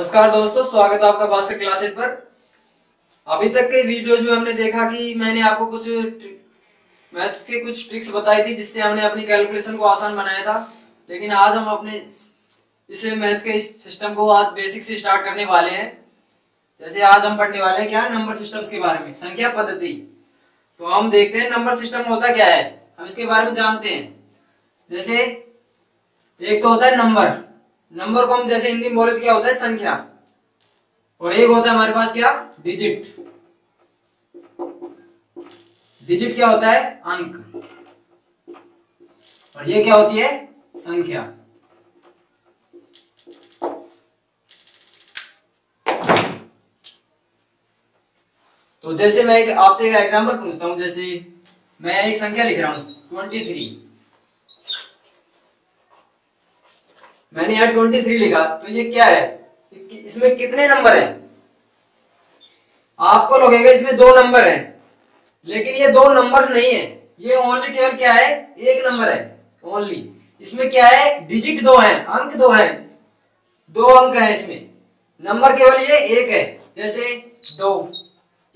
नमस्कार दोस्तों, स्वागत है आपका भास्कर क्लासेस पर। अभी तक के वीडियोज में हमने देखा कि मैंने आपको कुछ मैथ्स के कुछ ट्रिक्स बताई थी जिससे हमने अपनी कैलकुलेशन को आसान बनाया था। लेकिन आज हम अपने इसे मैथ के इस सिस्टम को आज बेसिक से स्टार्ट करने वाले हैं। जैसे आज हम पढ़ने वाले हैं क्या, नंबर सिस्टम्स के बारे में, संख्या पद्धति। तो हम देखते हैं नंबर सिस्टम होता क्या है, हम इसके बारे में जानते हैं। जैसे एक तो होता है नंबर को हम जैसे हिंदी में बोले तो क्या होता है, संख्या। और एक होता है हमारे पास क्या, डिजिट। डिजिट क्या होता है, अंक। और ये क्या होती है, संख्या। तो जैसे मैं आपसे एक एग्जांपल पूछता हूं, जैसे मैं एक संख्या लिख रहा हूं 23। मैंने यहाँ 23 लिखा, तो ये क्या है, इसमें कितने नंबर हैं? आपको लगेगा इसमें दो नंबर हैं, लेकिन ये दो नंबर्स नहीं है, ये ओनली केवल क्या है, एक नंबर है ओनली। इसमें क्या है, डिजिट दो हैं, अंक दो हैं, दो अंक हैं इसमें, नंबर केवल ये एक है। जैसे 2,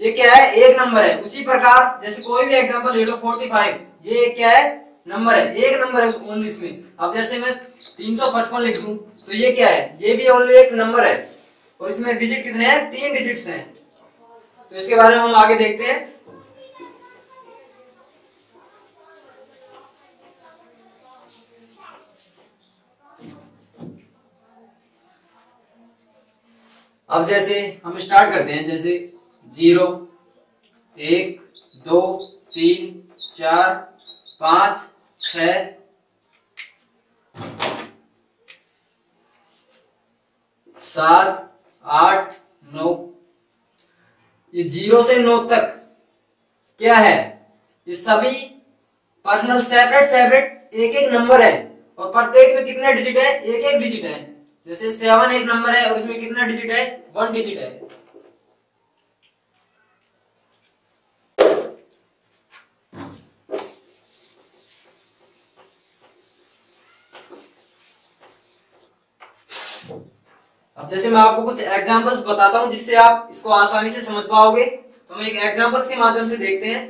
ये क्या है, एक नंबर है। उसी प्रकार जैसे कोई भी एग्जांपल ले लो 45, ये क्या है, नंबर है, एक नंबर है ओनली इसमें। अब जैसे मैं 355 लिख दूं, तो ये क्या है, ये भी ओनली एक नंबर है। और इसमें डिजिट कितने हैं, 3 डिजिट्स हैं। तो इसके बारे में हम आगे देखते हैं। अब जैसे हम स्टार्ट करते हैं, जैसे 0, 1, 2, 3, 4, 5, 6, 7, 8, 9। ये 0 से 9 तक क्या है, ये सभी पर्सनल सेपरेट एक एक नंबर है। और प्रत्येक में कितने डिजिट है, एक एक डिजिट है। जैसे 7 एक नंबर है और इसमें कितना डिजिट है, 1 डिजिट है। अब जैसे मैं आपको कुछ एग्जांपल्स बताता हूं जिससे आप इसको आसानी से समझ पाओगे। तो हम एक एग्जांपल्स के माध्यम से देखते हैं।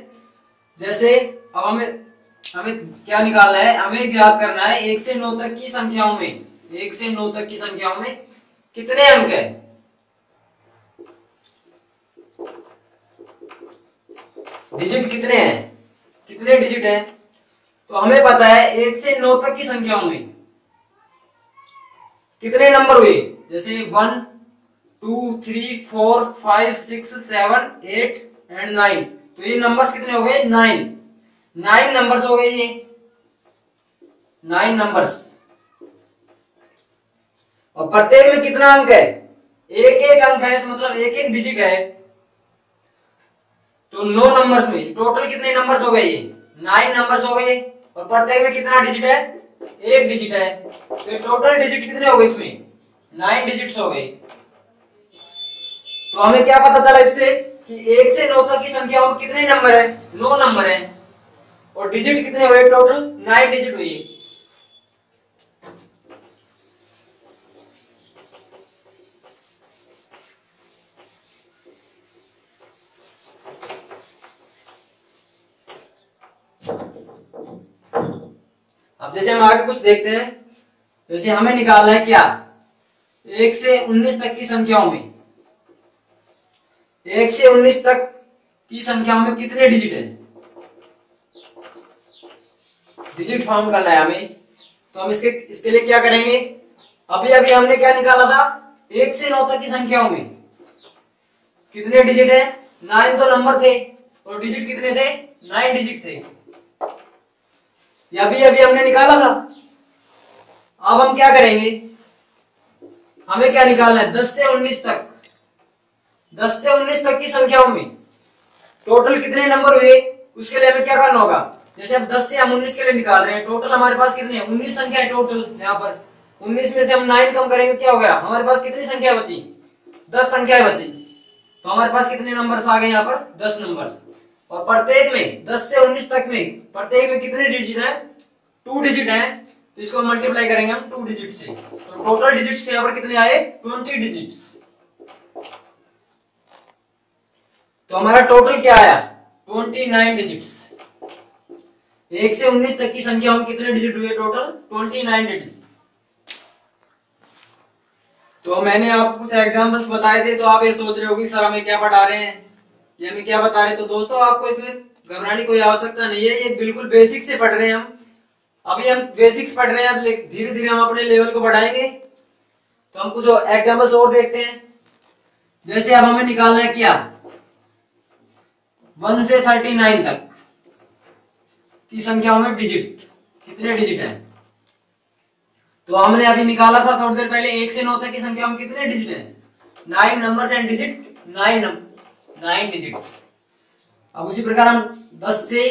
जैसे अब हमें क्या निकालना है, हमें याद करना है 1 से 9 तक की संख्याओं में, 1 से 9 तक की संख्याओं में कितने अंक है। डिजिट कितने हैं, कितने डिजिट हैं। तो हमें पता है 1 से 9 तक की संख्याओं में कितने नंबर हुए। जैसे 1, 2, 3, 4, 5, 6, 7, 8 एंड 9। तो ये नंबर्स कितने हो गए, 9 नंबर्स हो गए, ये 9 नंबर्स। और प्रत्येक में कितना अंक है, एक एक अंक है, तो मतलब एक एक डिजिट है। तो 9 नंबर्स में टोटल कितने नंबर्स हो गए, ये 9 नंबर्स हो गए। और प्रत्येक में कितना डिजिट है, एक डिजिट है। तो टोटल डिजिट कितने हो गए, इसमें 9 डिजिट्स हो गए। तो हमें क्या पता चला इससे कि 1 से 9 तक की संख्याओं में कितने नंबर है, 9 नंबर है। और डिजिट कितने हुए, टोटल 9 डिजिट हुए। अब जैसे हम आगे कुछ देखते हैं। जैसे हमें निकालना है क्या, 1 से 19 तक की संख्याओं में, 1 से 19 तक की संख्याओं में कितने डिजिट है, डिजिट फाउंड करना है हमें। तो हम इसके लिए क्या करेंगे, अभी अभी हमने क्या निकाला था, 1 से 9 तक की संख्याओं में कितने डिजिट है, 9 तो नंबर थे और डिजिट कितने थे, 9 डिजिट थे। अभी अभी हमने निकाला था। अब हम क्या करेंगे, हमें क्या निकालना है, 10 से 19 तक, 10 से 19 तक की संख्याओं में टोटल कितने नंबर हुए, उसके लिए हमें क्या करना होगा। जैसे अब 10 से हम 19 के लिए निकाल रहे हैं, टोटल हमारे पास कितने हैं, 19 संख्या है टोटल। यहाँ पर 19 में से हम 9 कम करेंगे, क्या हो गया, हमारे पास कितनी संख्या बची, 10 संख्याएं बची। तो हमारे पास कितने नंबर्स आ गए, यहाँ पर 10 नंबर्स। और प्रत्येक में 10 से 19 तक में प्रत्येक में कितने डिजिट हैं, 2 डिजिट हैं। तो इसको मल्टीप्लाई करेंगे हम 2 डिजिट से, तो टोटल डिजिट्स यहाँ पर कितने आए 20 डिजिट्स। तो हमारा टोटल क्या आया 29 डिजिट्स। 1 से 19 तक की संख्या में कितने डिजिट हुए टोटल 29 डिजिट। तो मैंने आपको कुछ एग्जांपल्स बताए थे, तो आप ये सोच रहे हो कि सर हमें क्या पढ़ा रहे हैं, ये हमें क्या बता रहे हैं। तो दोस्तों आपको इसमें घबराने की कोई आवश्यकता नहीं है, ये बिल्कुल बेसिक से पढ़ रहे हैं हम। अभी हम बेसिक्स पढ़ रहे हैं, अब धीरे धीरे हम अपने लेवल को बढ़ाएंगे। तो हम कुछ एग्जांपल्स और देखते हैं। जैसे अब हमें निकालना है क्या 1 से 39 तक की संख्याओं में डिजिट, कितने डिजिट है। तो हमने अभी निकाला था थोड़ी देर पहले 1 से 9 तक की संख्या में कितने डिजिट है 9 नंबर्स एंड डिजिट 9 डिजिट्स। अब उसी प्रकार हम 10 से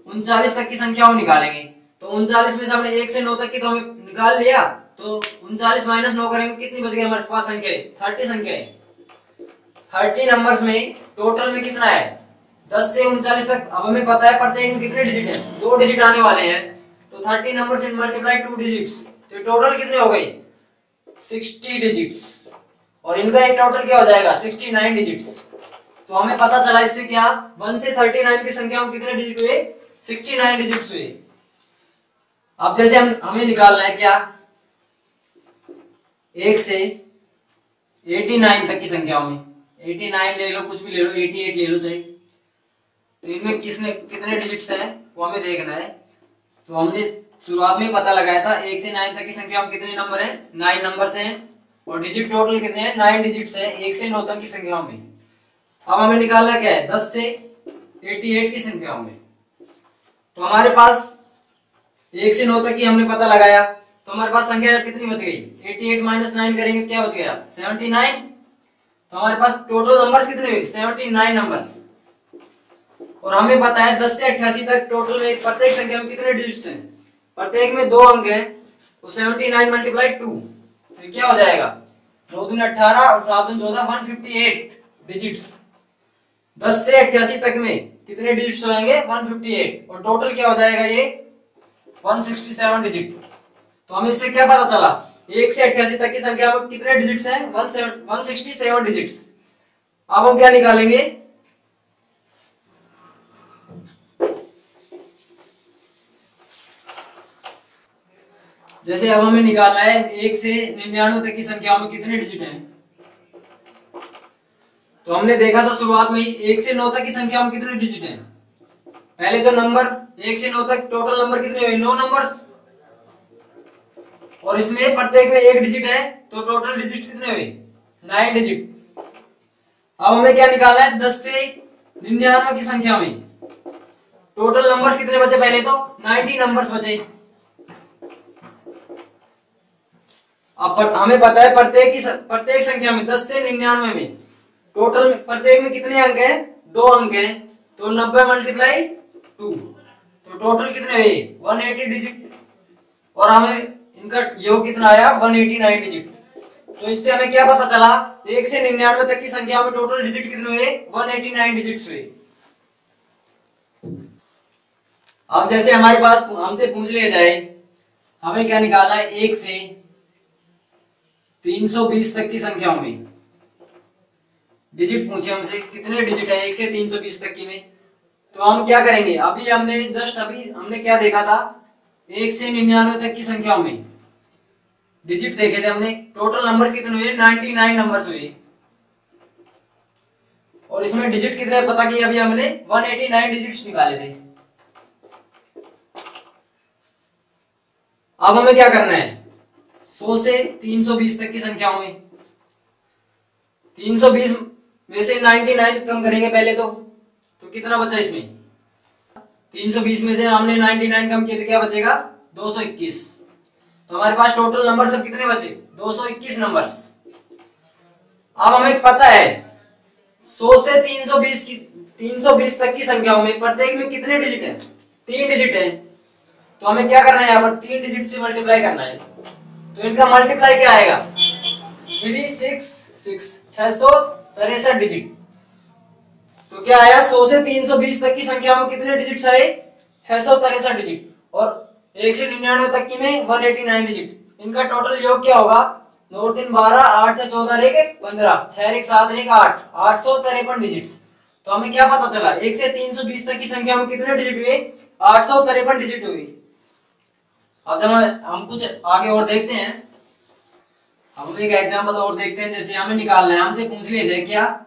39 तक की संख्याओं निकालेंगे। तो 39 में से हमने 1 से 9 तक की तो हमें निकाल लिया, तो 39 माइनस 9 करेंगे कितनी बच गई हमारे पास संख्या 30 संख्या है। 30 नंबर्स में टोटल में कितना है 10 से 39 तक। अब हमें पता है प्रत्येक में कितने डिजिट है 2 डिजिट आने वाले हैं। तो 30 नंबर्स इन मल्टीप्लाई 2 डिजिट्स, तो टोटल कितने हो गए 60 डिजिट्स। और इनका एक टोटल क्या हो जाएगा 69 डिजिट्स। तो हमें पता चला इससे क्या 1 से 39 की संख्या में कितने डिजिट हुए 69 डिजिट्स हुए। अब जैसे हमें निकालना है क्या 1 से 89 तक की संख्याओं में, 89 ले लो कुछ भी ले लो 88 ले लो चाहे, तो इनमें कितने डिजिट्स हैं वो हमें देखना है। तो हमने शुरुआत में पता लगाया था 1 से 9 तक की संख्या में कितने नंबर हैं 9 नंबर्स हैं, और डिजिट टोटल कितने हैं 9 डिजिट्स हैं 1 से 9 तक की संख्याओं में। अब हमें निकालना क्या है 10 से 88 की संख्याओं में। तो हमारे पास 1 से 9 तक की हमने पता लगाया, तो हमारे पास संख्या कितनी बच गई 88 माइनस 9 करेंगे तो क्या बच गया 79। तो हमारे पास टोटल नंबर्स कितने हुए 79 नंबर्स। और हमें पता है 10 से 88 तक टोटल में प्रत्येक संख्या में कितने डिजिट्स हैं, प्रत्येक में 2 अंक हैं। तो 79 मल्टीप्लाई 2 तो क्या हो जाएगा 9 दूनी 18 और 7 दूनी 14 158 डिजिट्स। 10 से 88 तक में कितने डिजिट्स होंगे 158, और टोटल क्या हो जाएगा ये 167 डिजिट। तो हमें इससे क्या पता चला 1 से 88 तक की संख्या में कितने डिजिट्स हैं 167 डिजिट्स। अब हम क्या निकालेंगे जैसे अब हमें निकालना है 1 से 99 तक की संख्याओं में कितने डिजिट हैं। तो हमने देखा था शुरुआत में ही 1 से 9 तक की संख्या में कितने डिजिट हैं। पहले तो नंबर 1 से 9 तक टोटल नंबर कितने हुए 9 नंबर्स, और इसमें प्रत्येक में 1 डिजिट है तो टोटल डिजिट कितने हुए 9 डिजिट। अब हमें क्या निकालना है 10 से 99 की संख्या में टोटल नंबर्स कितने बचे, पहले तो 90 नंबर्स बचे। अब हमें पता है प्रत्येक संख्या में 10 से 99 में टोटल प्रत्येक में कितने अंक हैं 2 अंक हैं। तो 90 मल्टीप्लाई 2 तो टोटल कितने हुए 180 डिजिट, और हमें इनका योग कितना आया 189 डिजिट। तो इससे हमें क्या पता चला 1 से 99 तक की संख्या में टोटल डिजिट कितने हुए 189 डिजिट्स हुए। अब जैसे हमारे पास हमसे पूछ लिया जाए हमें क्या निकालना है 1 से 320 तक की संख्याओं में डिजिट पूछे हमसे कितने डिजिट है 1 से 320 तक की में। तो हम क्या करेंगे अभी हमने क्या देखा था 1 से 99 तक की संख्याओं में डिजिट देखे थे हमने, टोटल नंबर्स कितने हुए 99 नंबर्स हुए, और इसमें डिजिट कितने पता किए अभी हमने 189 डिजिट्स निकाले थे। अब हमें क्या करना है 100 से 320 तक की संख्याओं में 320 में से 99 कम करेंगे पहले तो कितना बचा इसमें 320 में से हमने 99 कम किया तो क्या बचेगा 221। तो हमारे पास टोटल नंबर सब कितने बचे 221 नंबर्स। अब हमें पता है 100 से 320 तक की संख्याओं में प्रत्येक में कितने डिजिट हैं 3 डिजिट हैं। तो हमें क्या करना है यहाँ पर 3 डिजिट से मल्टीप्लाई करना है। तो इनका मल्टीप्लाई क्या आएगा 663 डिजिट। तो क्या आया 100 से 320 तक की संख्या में कितने डिजिट्स आए 663 डिजिट, और 1 से 99 तक की में 189 डिजिट, इनका टोटल योग क्या होगा? 9 3 12, 8 से 14 एक 15, 6 एक 7 एक 8, 853 डिजिट्स। तो हमें क्या पता चला? 1 से 320 तक की संख्या में कितने डिजिट हुए? 853 डिजिट हुई। अब जब हम कुछ आगे और देखते हैं, हम एक एग्जांपल और देखते हैं। जैसे हमें निकालना है, हमसे पूछ लिया जाए क्या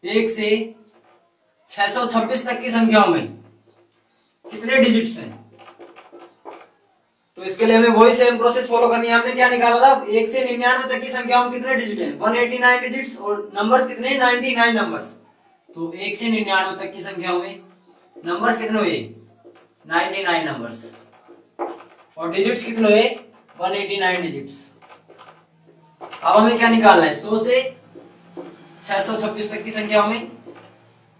1 से 626 तक की संख्याओं में कितने डिजिट्स हैं, तो इसके लिए हमें वही सेम प्रोसेस फॉलो करनी है। हमने क्या निकाला था? 1 से 99 तक की संख्याओं में कितने डिजिट हैं? 189 डिजिट्स, और नंबर्स कितने? 99 नंबर्स। तो 1 से 99 तक की संख्याओं में नंबर्स कितने हुए? 99 नंबर्स, और डिजिट्स कितने हुए? 189 डिजिट्स। अब हमें क्या निकालना है? 100 से 626 तक की संख्याओं में,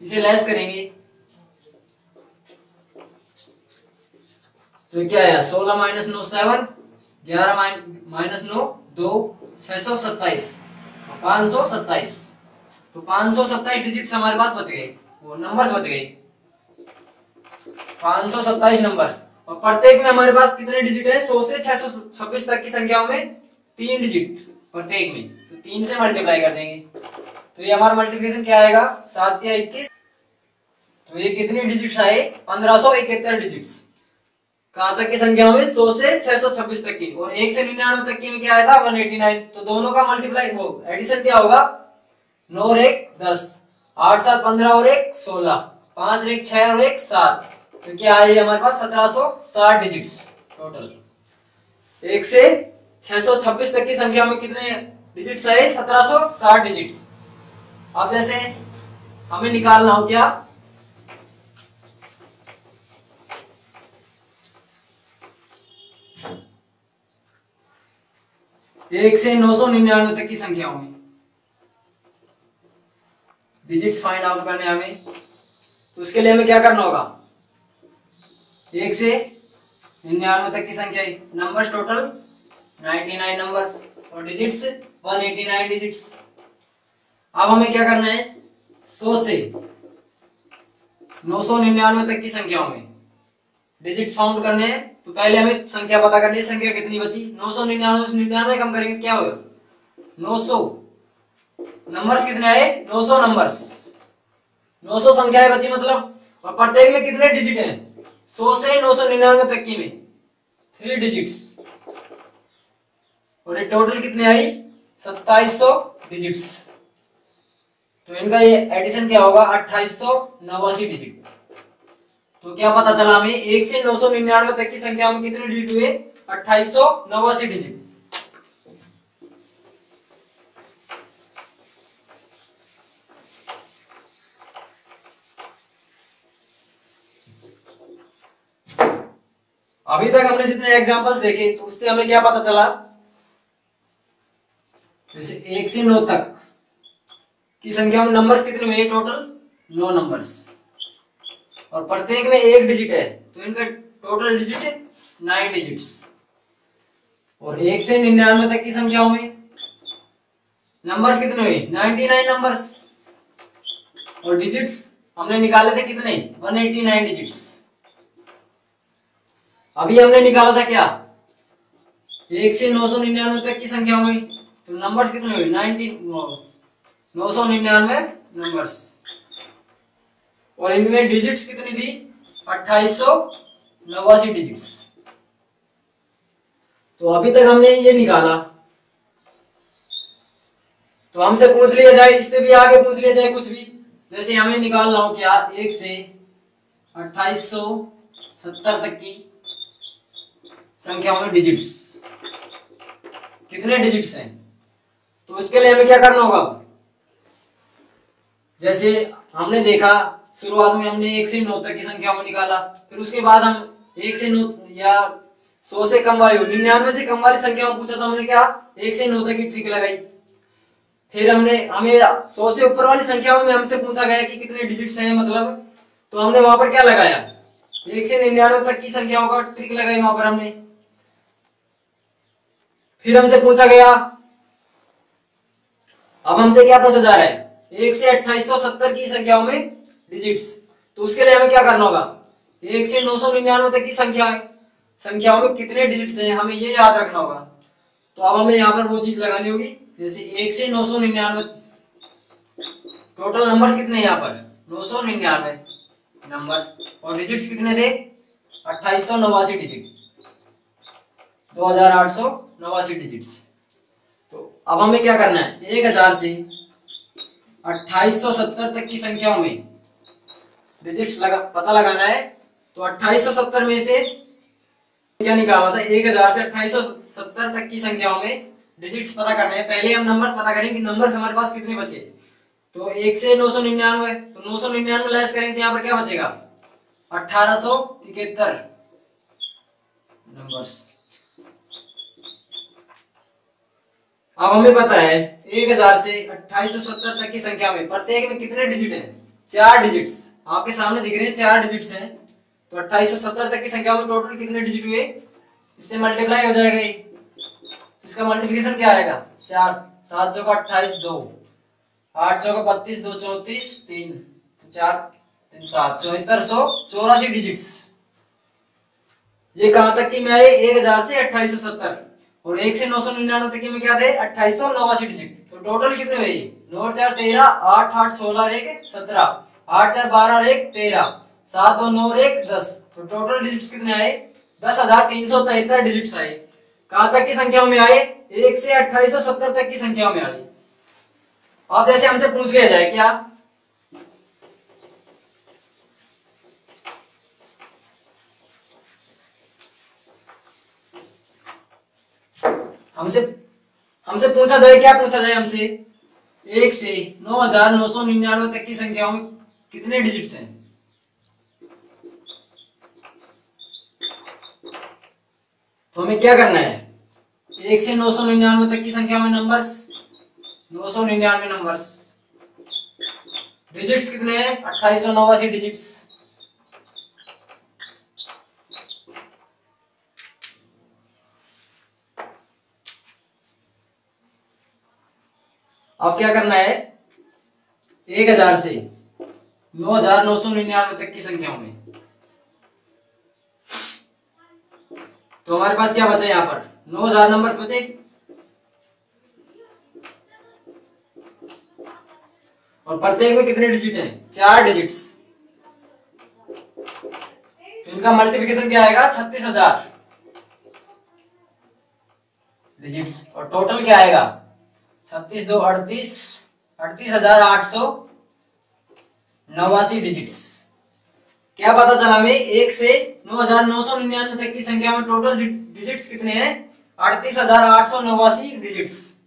इसे लेस करेंगे तो क्या है? 16 माइनस 9 7, 11 माइनस 9 2, 627, 527। तो 527 डिजिट्स हमारे पास बच गए, वो नंबर्स बच गए 527 नंबर्स। और प्रत्येक में हमारे पास कितने डिजिट है? 100 से 626 तक की संख्याओं में 3 डिजिट प्रत्येक में, तो 3 से मल्टीप्लाई कर देंगे। तो ये हमारा मल्टीप्लिकेशन क्या आएगा? 7 या 21। तो ये कितनी डिजिट्स आए? 1571 डिजिट्स। कहां तक की संख्याओं में? 100 से 626 तक की। और 1 से 99 तक की में क्या आया था? 189। तो दोनों का मल्टीप्लाई, वो एडिशन क्या होगा? 9 और 1 10, 8 7 15 और 1 16, 5 और 1 6 और 1 7। तो क्या आई हमारे पास? 1760 डिजिट्स टोटल। 1 से 626 तक की संख्या में कितने डिजिट्स आए? 1760 डिजिट्स। अब जैसे हमें निकालना हो क्या? 1 से 999 तक की संख्याओं में डिजिट्स फाइंड आउट करने हमें, तो उसके लिए हमें क्या करना होगा? 1 से 99 तक की संख्या, नंबर्स टोटल 99 नंबर्स, और डिजिट्स 189 डिजिट्स। अब हमें क्या करना है? 100 से 999 तक की संख्याओं में डिजिट्स फाउंड करने हैं। तो पहले हमें संख्या पता करनी है, संख्या कितनी बची? 999 से 99 कम करेंगे क्या होगा? 900। नंबर्स कितने आए? 900 नंबर्स, 900 संख्याएं बची मतलब। और प्रत्येक में कितने डिजिट हैं? 100 से 999 तक की में 3 डिजिट्स, और ये टोटल कितने आई? 2700 डिजिट्स। तो इनका ये एडिशन क्या होगा? 2889 डिजिट। तो क्या पता चला हमें? 1 से 999 तक की संख्या में कितने डिजिट हुए? 2889 डिजिट। अभी तक हमने जितने एग्जांपल्स देखे, तो उससे हमें क्या पता चला? जैसे 1 से 9 तक की संख्या में नंबर्स कितने हुए? टोटल 9 नंबर्स, और प्रत्येक में 1 डिजिट है, तो इनका टोटल डिजिट है 9 डिजिट्स। और 1 से 99 तक की संख्याओं में नंबर्स कितने हुए? 99 नंबर्स, और डिजिट्स हमने निकाले थे कितने? 189 डिजिट्स। अभी हमने निकाला था क्या? 1 से 999 तक की संख्याओं में, तो नंबर्स कितने हुए? 999 नंबर्स, और इनमें डिजिट्स कितनी थी? 2889 डिजिट्स। तो अभी तक हमने ये निकाला। तो हमसे पूछ लिया जाए, इससे भी आगे पूछ लिया जाए कुछ भी, जैसे हमें निकालना हो क्या? 1 से 2870 तक की संख्याओं में डिजिट्स, कितने डिजिट्स हैं? तो उसके लिए हमें क्या करना होगा? जैसे हमने देखा शुरुआत में हमने 1 से 9 तक की संख्याओं में निकाला, फिर उसके बाद हम 1 से 9 या 100 से कम वाली 99 से कम वाली संख्याओं पूछा, तो हमने क्या 1 से 9 तक की ट्रिक लगाई। फिर हमें 100 से ऊपर वाली संख्याओं में हमसे पूछा गया कि कितने डिजिट्स हैं मतलब, तो हमने वहां पर क्या लगाया? 1 से 99 तक की संख्याओं का ट्रिक लगाई वहां पर हमने। फिर हमसे पूछा गया, अब हमसे क्या पूछा जा रहा है? 1 से 2870 की संख्याओं में डिजिट्स, तो उसके लिए हमें क्या करना होगा? 1 से 999 तक की संख्या है, संख्याओं में कितने डिजिट्स हैं हमें ये याद रखना होगा। तो अब हमें यहाँ पर वो चीज लगानी होगी, जैसे 1 से 999 टोटल नंबर्स कितने हैं यहाँ पर 999 नंबर्स, और डिजिट्स कितने थे 2889 डिजिट, 2889 डिजिट्स। तो अब हमें क्या करना है, 1000 से 2870 तक की संख्याओं में डिजिट्स पता लगाना है। तो 2870 में से क्या निकाला था, 1000 से 2870 तक की संख्याओं में डिजिट्स पता करने हैं। पहले हम नंबर्स पता करेंगे, नंबर्स हमारे पास कितने बचे। तो 1 से 999, तो 999 लेस करेंगे तो यहाँ पर क्या बचेगा 1871 नंबर्स। अब हमें पता है 1000 से 2870 तक की संख्या में प्रत्येक में कितने डिजिट हैं, 4 डिजिट्स आपके सामने दिख रहे हैं, 4 डिजिट्स हैं। तो 2870 तक की संख्या में टोटल कितने डिजिट हुए, इससे मल्टीप्लाई हो जाएगा ये, इसका मल्टीप्लिकेशन क्या आएगा 4, 7 चौका 28 2, 8 चौका 32 2 34 3, तो 4 3 7 7484 डिजिट्स। ये कहां तक की में आए 1000 से 2870, और 1 से 999 तक की में क्या थे 2889 डिजिट। तो टोटल कितने हुए 9 4 13, 8 8 16 1 17, 8 4 12 1 13, 7 2 9 1 10। तो टोटल डिजिट्स कितने आए 10,373 डिजिट्स आए। कहां तक की संख्याओं में आए 1 से 2870 तक की संख्याओं में आए। अब जैसे हमसे पूछ लिया जाए क्या, हमसे पूछा जाए, क्या पूछा जाए हमसे 1 से 9999 तक की संख्याओं में कितने डिजिट्स हैं। तो हमें क्या करना है 1 से 999 तक की संख्या में नंबर्स 999 नंबर्स, डिजिट्स कितने हैं 2889 डिजिट्स। अब क्या करना है 1000 से 9999 तक की संख्याओं में, तो हमारे पास क्या बचा यहाँ पर 9000 नंबर्स बचे। और प्रत्येक में कितने डिजिट हैं 4 डिजिट्स, तो इनका मल्टीप्लिकेशन क्या आएगा 36,000 डिजिट्स, और टोटल क्या आएगा 36 2 38, 38,889 डिजिट्स। क्या पता चला हमें 1 से 9999 तक की संख्या में टोटल डिजिट्स कितने हैं 38,889 डिजिट्स।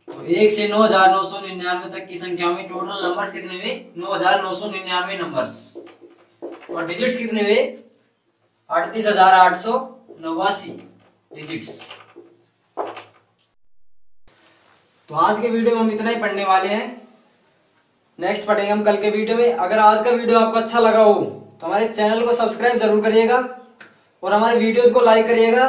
तो 1 से 9999 तक की संख्या में टोटल नंबर्स कितने हुए 9999 नंबर्स, और डिजिट्स कितने हुए 38,889 डिजिट्स। तो आज के वीडियो में हम इतना ही पढ़ने वाले हैं, नेक्स्ट पढ़ेंगे हम कल के वीडियो में। अगर आज का वीडियो आपको अच्छा लगा हो तो हमारे चैनल को सब्सक्राइब जरूर करिएगा और हमारे वीडियोस को लाइक करिएगा।